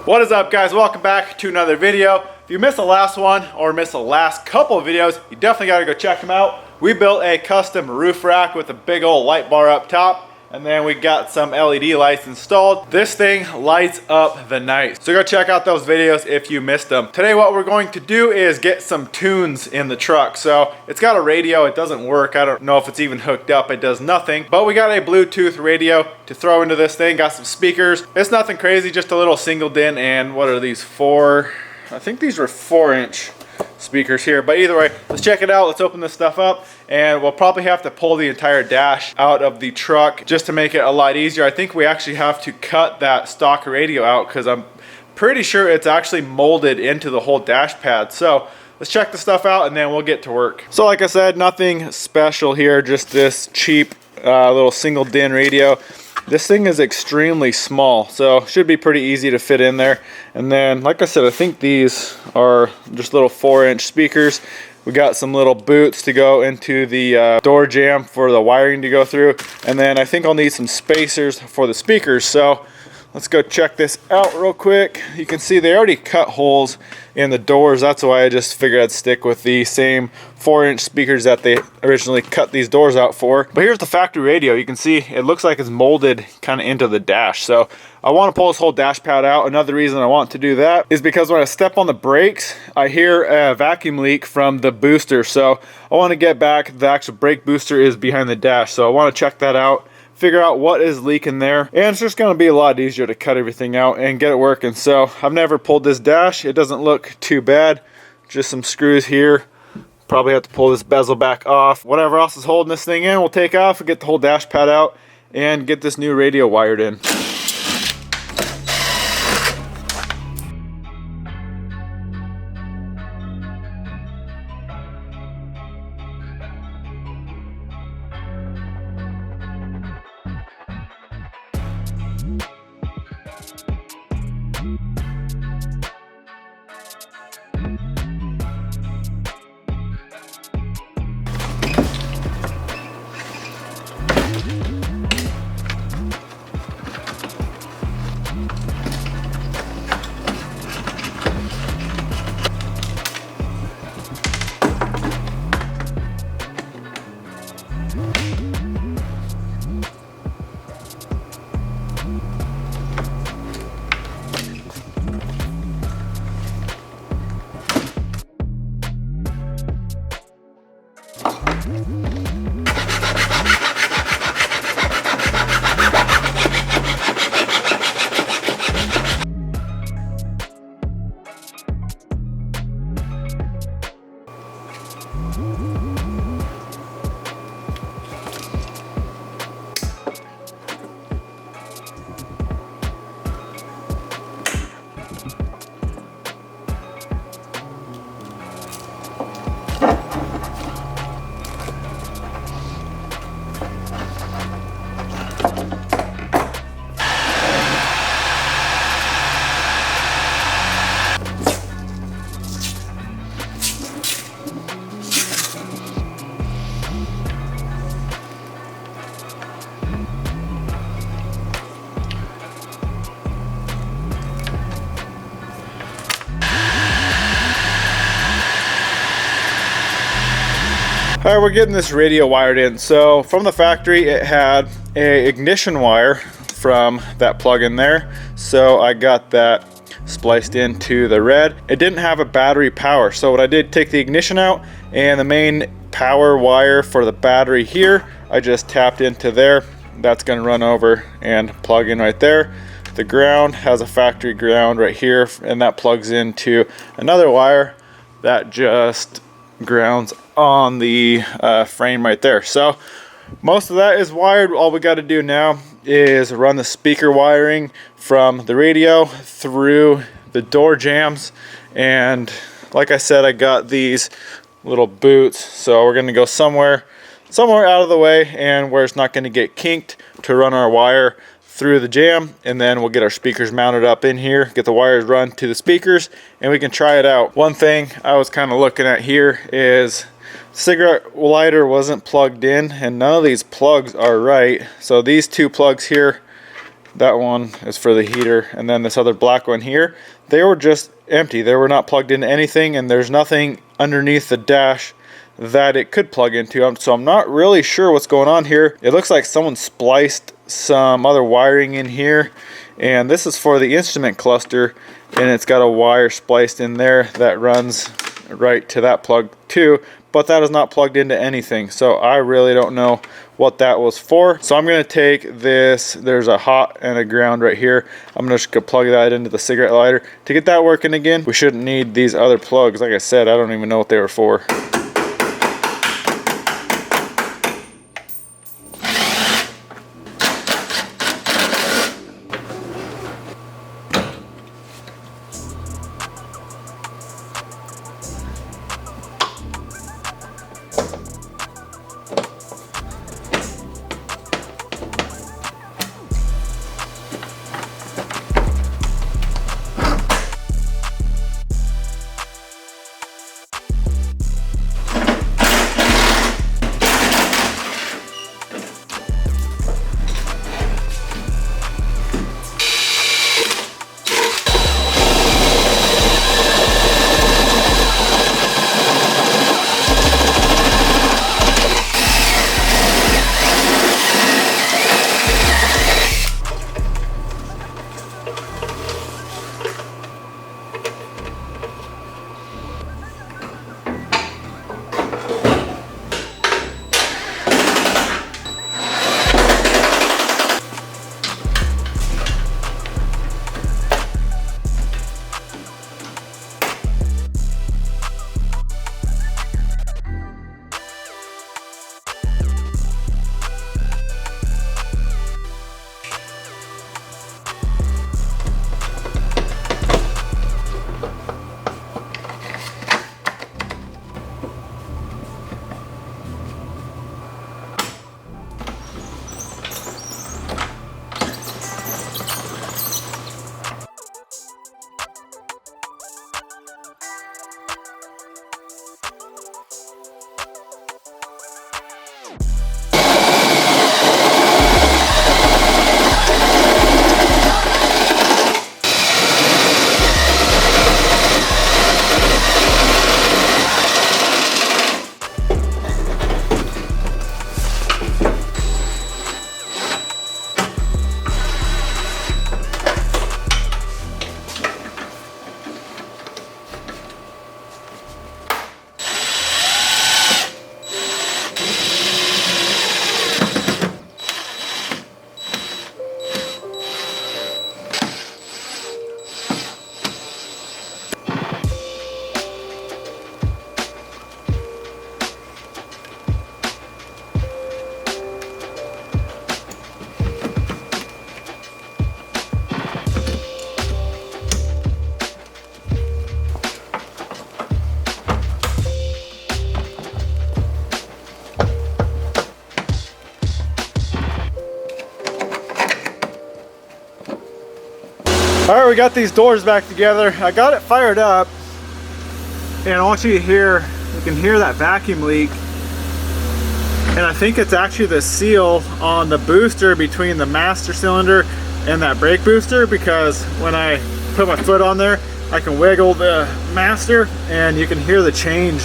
What is up, guys? Welcome back to another video. If you missed the last one or missed the last couple of videos, you definitely got to go check them out. We built a custom roof rack with a big old light bar up top, and then we got some LED lights installed. This thing lights up the night. So go check out those videos if you missed them. Today what we're going to do is get some tunes in the truck. So it's got a radio, it doesn't work. I don't know if it's even hooked up, it does nothing. But we got a Bluetooth radio to throw into this thing, got some speakers. It's nothing crazy, just a little single din, and what are these, I think these were 4-inch speakers here. But either way, let's check it out. Let's open this stuff up, and we'll probably have to pull the entire dash out of the truck just to make it a lot easier. I think we actually have to cut that stock radio out because I'm pretty sure it's actually molded into the whole dash pad. So let's check the stuff out and then we'll get to work. So like I said, nothing special here, just this cheap little single din radio. This thing is extremely small, so should be pretty easy to fit in there. And then, like I said, I think these are just little 4-inch speakers. We got some little boots to go into the door jamb for the wiring to go through. And then I think I'll need some spacers for the speakers. So let's go check this out real quick. You can see they already cut holes in the doors. That's why I just figured I'd stick with the same 4-inch speakers that they originally cut these doors out for. But here's the factory radio. You can see it looks like it's molded kind of into the dash. So I want to pull this whole dash pad out. Another reason I want to do that is because when I step on the brakes, I hear a vacuum leak from the booster. So I want to get back. The actual brake booster is behind the dash. So I want to check that out, figure out what is leaking there, and it's just going to be a lot easier to cut everything out and get it working. So I've never pulled this dash. It doesn't look too bad, just some screws here. Probably have to pull this bezel back off. Whatever else is holding this thing in, we'll take off and get the whole dash pad out and get this new radio wired in. All right, we're getting this radio wired in. So from the factory, it had a ignition wire from that plug in there. So I got that spliced into the red. It didn't have a battery power. So what I did, take the ignition out, and the main power wire for the battery here, I just tapped into there. That's gonna run over and plug in right there. The ground has a factory ground right here, and that plugs into another wire that just grounds on the frame right there. So most of that is wired. All we got to do now is run the speaker wiring from the radio through the door jambs. And like I said, I got these little boots, so we're going to go somewhere out of the way and where it's not going to get kinked to run our wire through the jam, and then we'll get our speakers mounted up in here, get the wires run to the speakers, and we can try it out. One thing I was kind of looking at here is cigarette lighter wasn't plugged in, and none of these plugs are right. So these two plugs here That one is for the heater, and then this other black one here, they were just empty. They were not plugged into anything, and there's nothing underneath the dash that it could plug into. So I'm not really sure what's going on here. It looks like someone spliced some other wiring in here, and this is for the instrument cluster, and it's got a wire spliced in there that runs right to that plug too, but that is not plugged into anything. So I really don't know what that was for. So I'm going to take this, there's a hot and a ground right here, I'm just going to plug that into the cigarette lighter to get that working again. We shouldn't need these other plugs. Like I said, I don't even know what they were for. Alright, we got these doors back together. I got it fired up, and I want you to hear, you can hear that vacuum leak. And I think it's actually the seal on the booster between the master cylinder and that brake booster, because when I put my foot on there, I can wiggle the master and you can hear the change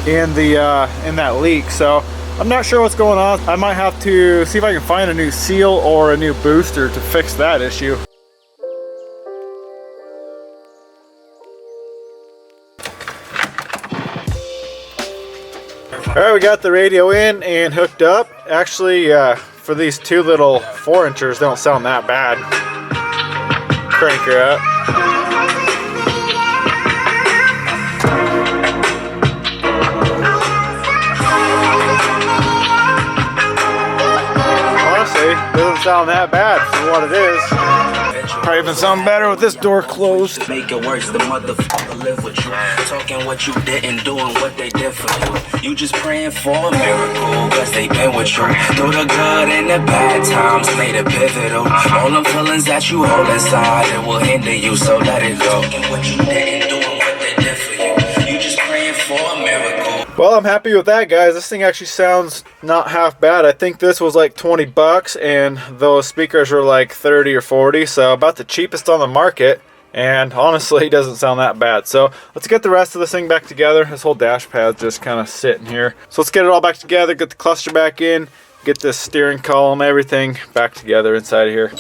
in the in that leak. So I'm not sure what's going on. I might have to see if I can find a new seal or a new booster to fix that issue. Alright, we got the radio in and hooked up. Actually, for these two little 4-inchers, they don't sound that bad. Crank her up. Honestly, doesn't sound that bad for what it is. Probably even sound better with this door closed. Make it worse, the motherfucker live with you. Talking what you didn't do and what they did for you. You just praying for a miracle, cause they been with you. Through the good and the bad times, made it pivotal. All them feelings that you hold inside, it will hinder you, so let it go. Talking what you didn't do and what they did for you. You just praying for a miracle. Well, Well, I'm happy with that, guys. This thing actually sounds not half bad. I think this was like 20 bucks and those speakers were like 30 or 40, so about the cheapest on the market. And honestly, it doesn't sound that bad. So let's get the rest of this thing back together. This whole dash pad's just kind of sitting here. So let's get it all back together, get the cluster back in, get this steering column, everything back together inside of here.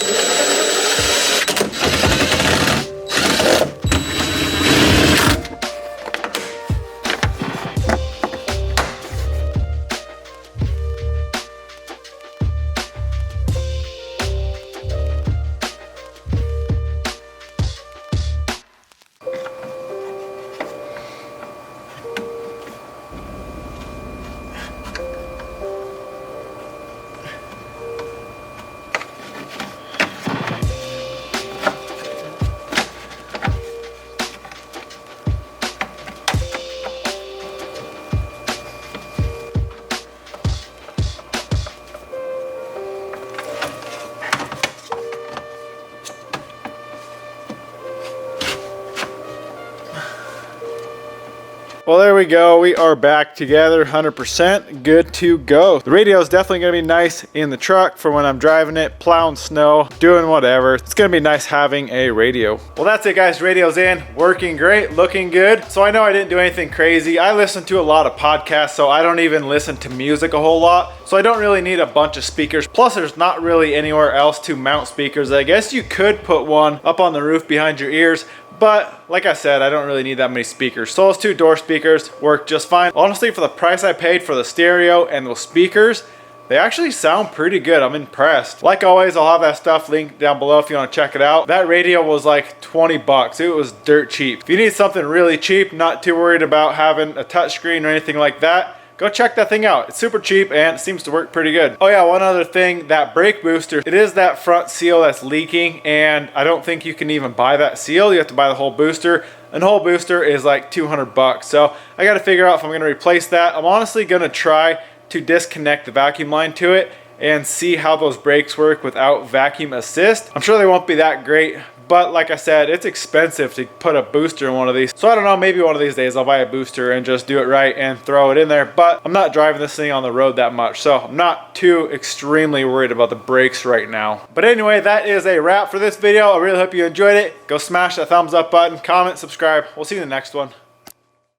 Well, there we go. We are back together, 100% good to go. The radio is definitely going to be nice in the truck for when I'm driving it, plowing snow, doing whatever. It's going to be nice having a radio. Well, that's it, guys. Radio's in, working great, looking good. So I know I didn't do anything crazy. I listen to a lot of podcasts, so I don't even listen to music a whole lot. So I don't really need a bunch of speakers. Plus, there's not really anywhere else to mount speakers. I guess you could put one up on the roof behind your ears, but like I said, I don't really need that many speakers. So those two door speakers work just fine. Honestly, for the price I paid for the stereo and those speakers, they actually sound pretty good. I'm impressed. Like always, I'll have that stuff linked down below if you want to check it out. That radio was like 20 bucks. It was dirt cheap. If you need something really cheap, not too worried about having a touchscreen or anything like that, go check that thing out. It's super cheap and it seems to work pretty good. Oh yeah, one other thing, that brake booster, it is that front seal that's leaking, and I don't think you can even buy that seal. You have to buy the whole booster. And the whole booster is like 200 bucks. So I got to figure out if I'm going to replace that. I'm honestly going to try to disconnect the vacuum line to it and see how those brakes work without vacuum assist. I'm sure they won't be that great, but like I said, it's expensive to put a booster in one of these. So I don't know, maybe one of these days I'll buy a booster and just do it right and throw it in there. But I'm not driving this thing on the road that much, so I'm not too extremely worried about the brakes right now. But anyway, that is a wrap for this video. I really hope you enjoyed it. Go smash that thumbs up button, comment, subscribe. We'll see you in the next one.